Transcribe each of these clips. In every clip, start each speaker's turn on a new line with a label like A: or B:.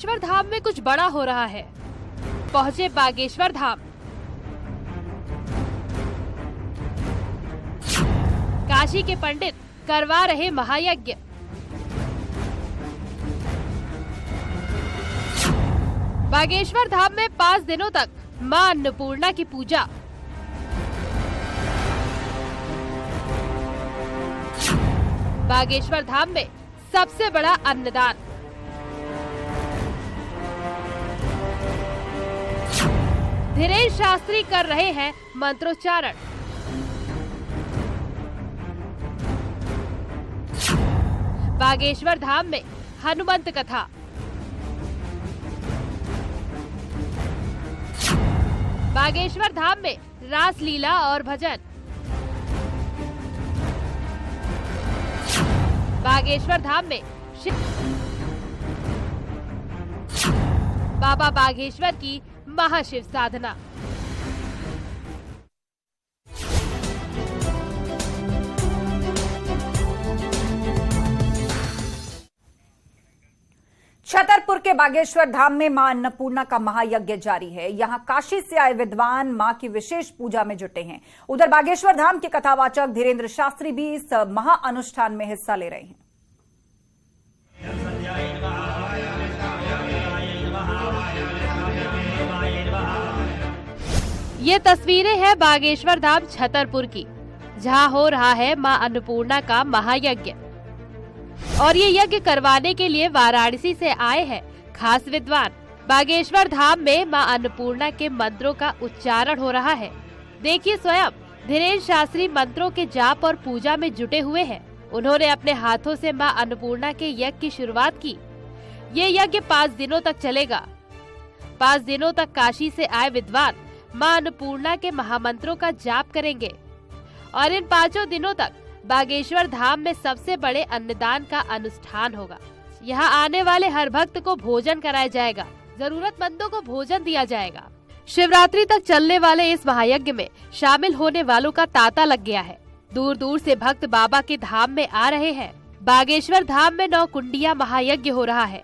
A: बागेश्वर धाम में कुछ बड़ा हो रहा है। पहुंचे बागेश्वर धाम। काशी के पंडित करवा रहे महायज्ञ। बागेश्वर धाम में 5 दिनों तक मां अन्नपूर्णा की पूजा। बागेश्वर धाम में सबसे बड़ा अन्नदान। धीरेन्द्र शास्त्री कर रहे हैं मंत्रोच्चारण। बागेश्वर धाम में हनुमंत कथा। बागेश्वर धाम में रास लीला और भजन। बागेश्वर धाम में बाबा बागेश्वर की महाशिव साधना।
B: छतरपुर के बागेश्वर धाम में मां अन्नपूर्णा का महायज्ञ जारी है। यहां काशी से आए विद्वान मां की विशेष पूजा में जुटे हैं। उधर बागेश्वर धाम के कथावाचक धीरेन्द्र शास्त्री भी इस महाअनुष्ठान में हिस्सा ले रहे हैं।
A: ये तस्वीरें हैं बागेश्वर धाम छतरपुर की, जहां हो रहा है मां अन्नपूर्णा का महायज्ञ। और ये यज्ञ करवाने के लिए वाराणसी से आए हैं खास विद्वान। बागेश्वर धाम में मां अन्नपूर्णा के मंत्रों का उच्चारण हो रहा है। देखिए स्वयं धीरेन्द्र शास्त्री मंत्रों के जाप और पूजा में जुटे हुए हैं। उन्होंने अपने हाथों से मां अन्नपूर्णा के यज्ञ की शुरुआत की। ये यज्ञ 5 दिनों तक चलेगा। 5 दिनों तक काशी से आए विद्वान मां अन्नपूर्णा के महामंत्रों का जाप करेंगे और इन 5 दिनों तक बागेश्वर धाम में सबसे बड़े अन्नदान का अनुष्ठान होगा। यहाँ आने वाले हर भक्त को भोजन कराया जाएगा, जरूरतमंदों को भोजन दिया जाएगा। शिवरात्रि तक चलने वाले इस महायज्ञ में शामिल होने वालों का तांता लग गया है। दूर दूर से भक्त बाबा के धाम में आ रहे हैं। बागेश्वर धाम में 9 कुंडिया महायज्ञ हो रहा है।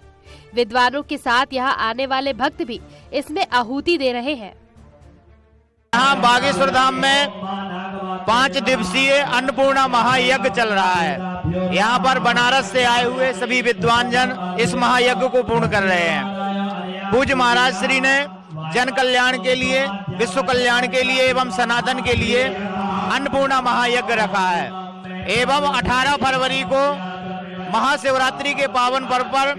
A: विद्वानों के साथ यहाँ आने वाले भक्त भी इसमें आहुति दे रहे हैं।
C: यहाँ बागेश्वर धाम में 5 दिवसीय अन्नपूर्णा महायज्ञ चल रहा है। यहाँ पर बनारस से आए हुए सभी विद्वान जन इस महायज्ञ को पूर्ण कर रहे हैं। पूज्य महाराज श्री ने जन कल्याण के लिए, विश्व कल्याण के लिए एवं सनातन के लिए अन्नपूर्णा महायज्ञ रखा है। एवं 18 फरवरी को महाशिवरात्रि के पावन पर्व पर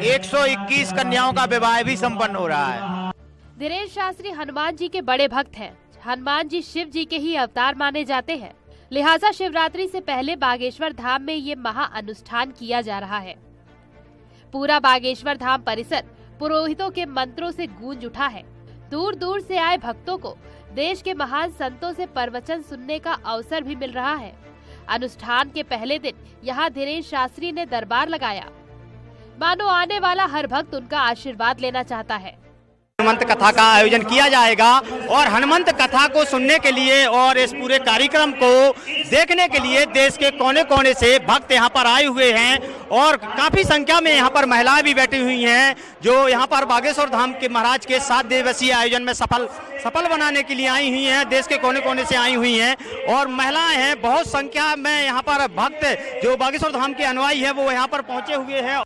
C: 121 कन्याओं का विवाह भी संपन्न हो रहा है।
A: धीरेन्द्र शास्त्री हनुमान जी के बड़े भक्त हैं। हनुमान जी शिव जी के ही अवतार माने जाते हैं। लिहाजा शिवरात्रि से पहले बागेश्वर धाम में ये महा अनुष्ठान किया जा रहा है। पूरा बागेश्वर धाम परिसर पुरोहितों के मंत्रों से गूंज उठा है। दूर दूर से आए भक्तों को देश के महान संतों से प्रवचन सुनने का अवसर भी मिल रहा है। अनुष्ठान के पहले दिन यहाँ धीरेन्द्र शास्त्री ने दरबार लगाया। मानो आने वाला हर भक्त उनका आशीर्वाद लेना चाहता है।
C: हनुमंत कथा का आयोजन किया जाएगा और हनुमंत कथा को सुनने के लिए और इस पूरे कार्यक्रम को देखने के लिए देश के कोने कोने से भक्त यहाँ पर आए हुए हैं और काफी संख्या में यहाँ पर महिलाएं भी बैठी हुई हैं, जो यहाँ पर बागेश्वर धाम के महाराज के 7 दिवसीय आयोजन में सफल बनाने के लिए आई हुई हैं। देश के कोने कोने से आई हुई हैं और महिलाएं हैं। बहुत संख्या में यहाँ पर भक्त जो बागेश्वर धाम के अनुयायी है वो यहाँ पर पहुंचे हुए हैं।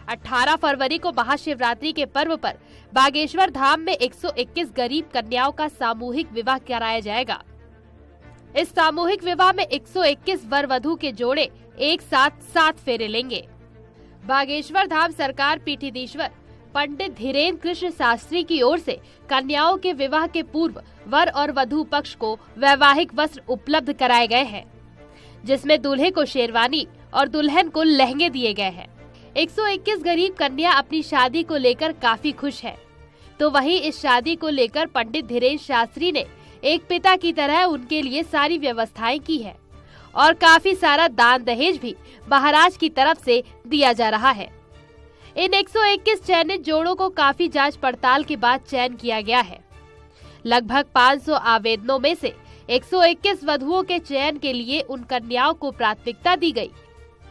A: 18 फरवरी को महाशिवरात्रि के पर्व पर बागेश्वर धाम में 121 गरीब कन्याओं का सामूहिक विवाह कराया जाएगा। इस सामूहिक विवाह में 121 वर वधू के जोड़े एक साथ 7 फेरे लेंगे। बागेश्वर धाम सरकार पीठीधीश्वर पंडित धीरेन्द्र कृष्ण शास्त्री की ओर से कन्याओं के विवाह के पूर्व वर और वधू पक्ष को वैवाहिक वस्त्र उपलब्ध कराए गए हैं, जिसमें दूल्हे को शेरवानी और दुल्हन को लहंगे दिए गए हैं। 121 गरीब कन्या अपनी शादी को लेकर काफी खुश है, तो वहीं इस शादी को लेकर पंडित धीरेन्द्र शास्त्री ने एक पिता की तरह उनके लिए सारी व्यवस्थाएं की है और काफी सारा दान दहेज भी महाराज की तरफ से दिया जा रहा है। इन 121 चयनित जोड़ों को काफी जांच पड़ताल के बाद चयन किया गया है। लगभग 500 आवेदनों में से 121 वधुओं के चयन के लिए उन कन्याओं को प्राथमिकता दी गई,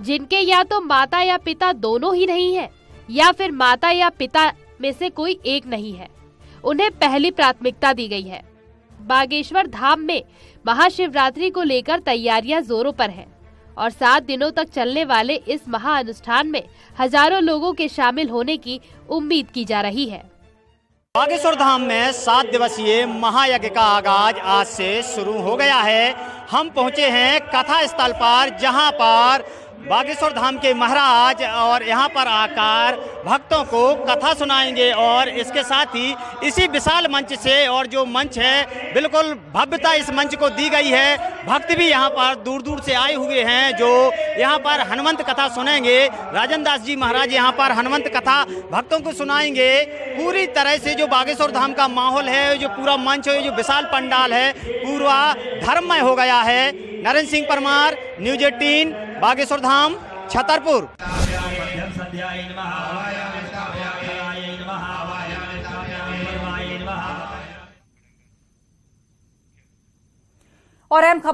A: जिनके या तो माता या पिता दोनों ही नहीं है, या फिर माता या पिता में से कोई एक नहीं है। उन्हें पहली प्राथमिकता दी गई है। बागेश्वर धाम में महाशिवरात्रि को लेकर तैयारियां जोरों पर हैं और 7 दिनों तक चलने वाले इस महाअनुष्ठान में हजारों लोगों के शामिल होने की उम्मीद की जा रही है।
D: बागेश्वर धाम में 7 दिवसीय महायज्ञ का आगाज आज से शुरू हो गया है। हम पहुंचे हैं कथा स्थल पर, जहां पर बागेश्वर धाम के महाराज और यहां पर आकर भक्तों को कथा सुनाएंगे और इसके साथ ही इसी विशाल मंच से, और जो मंच है बिल्कुल भव्यता इस मंच को दी गई है। भक्त भी यहां पर दूर दूर से आए हुए हैं जो यहां पर हनुमंत कथा सुनेंगे। राजन दास जी महाराज यहां पर हनुमंत कथा भक्तों को सुनाएंगे। पूरी तरह से जो बागेश्वर धाम का माहौल है, जो पूरा मंच है, जो विशाल पंडाल है, पूरा धर्ममय हो गया है। नरेंद्र सिंह परमार, न्यूज़ 18, बागेश्वर धाम, छतरपुर।
B: और अहम खबर